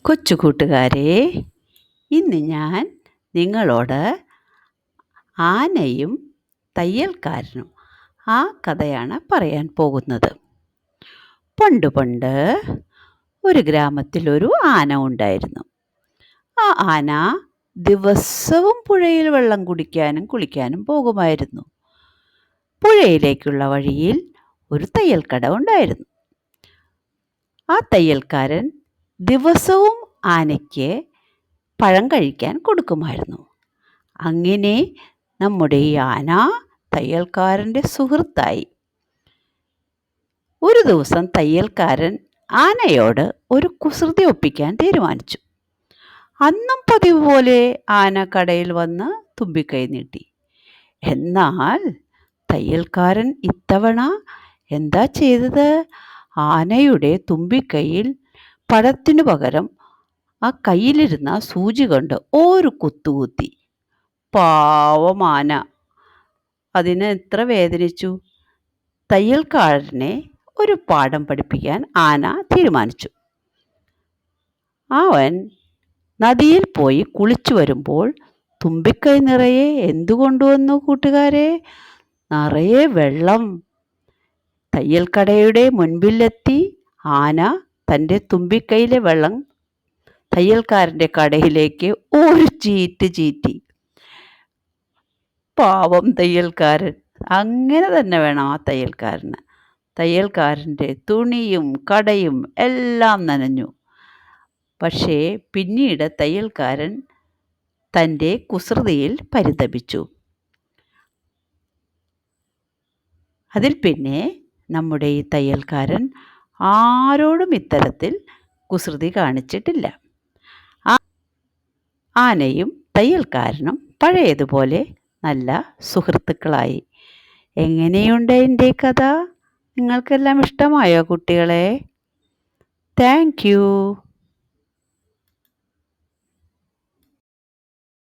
കൊച്ചു കൂട്ടുകാരെ, ഇന്ന് ഞാൻ നിങ്ങളോട് ആനയും തയ്യൽക്കാരനും ആ കഥയാണ് പറയാൻ പോകുന്നത്. പണ്ട് പണ്ട് ഒരു ഗ്രാമത്തിൽ ഒരു ആന ഉണ്ടായിരുന്നു. ആ ആന ദിവസവും പുഴയിൽ വെള്ളം കുടിക്കാനും കുളിക്കാനും പോകുമായിരുന്നു. പുഴയിലേക്കുള്ള വഴിയിൽ ഒരു തയ്യൽക്കട ഉണ്ടായിരുന്നു. ആ തയ്യൽക്കാരൻ ദിവസവും ആനയ്ക്ക് പഴം കഴിക്കാൻ കൊടുക്കുമായിരുന്നു. അങ്ങനെ നമ്മുടെ ഈ ആന തയ്യൽക്കാരൻ്റെ സുഹൃത്തായി. ഒരു ദിവസം തയ്യൽക്കാരൻ ആനയോട് ഒരു കുസൃതി ഒപ്പിക്കാൻ തീരുമാനിച്ചു. അന്നും പതിവ് പോലെ ആന കടയിൽ വന്ന് തുമ്പിക്കൈ നീട്ടി. എന്നാൽ തയ്യൽക്കാരൻ ഇത്തവണ എന്താ ചെയ്തത്? ആനയുടെ തുമ്പിക്കൈയിൽ പഴത്തിനു പകരം ആ കയ്യിലിരുന്ന സൂചി കൊണ്ട് ഒരു കുത്തുകുത്തി. പാവം ആന അതിന് എത്ര വേദനിച്ചു. തയ്യൽക്കാരനെ ഒരു പാഠം പഠിപ്പിക്കാൻ ആന തീരുമാനിച്ചു. അവൻ നദിയിൽ പോയി കുളിച്ചു വരുമ്പോൾ തുമ്പിക്കൈ നിറയെ എന്തു കൊണ്ടുവന്നു കൂട്ടുകാരെ? നിറയെ വെള്ളം. തയ്യൽക്കടയുടെ മുൻപിലെത്തി ആന തൻ്റെ തുമ്പിക്കൈയിലെ വെള്ളം തയ്യൽക്കാരൻ്റെ കടയിലേക്ക് ഒരു ചീറ്റ് ചീറ്റി. പാവം തയ്യൽക്കാരൻ. അങ്ങനെ തന്നെ വേണം ആ തയ്യൽക്കാരന്. തയ്യൽക്കാരൻ്റെ തുണിയും കടയും എല്ലാം നനഞ്ഞു. പക്ഷേ പിന്നീട് തയ്യൽക്കാരൻ തൻ്റെ കുസൃതിയിൽ പരിതപിച്ചു. അതിൽ പിന്നെ നമ്മുടെ ഈ തയ്യൽക്കാരൻ ആരോടും ഇത്തരത്തിൽ കുസൃതി കാണിച്ചിട്ടില്ല. ആനയും തയ്യൽക്കാരനും പഴയതുപോലെ നല്ല സുഹൃത്തുക്കളായി. എങ്ങനെയുണ്ട് എൻ്റെ കഥ? നിങ്ങൾക്കെല്ലാം ഇഷ്ടമായോ കുട്ടികളെ? Thank you.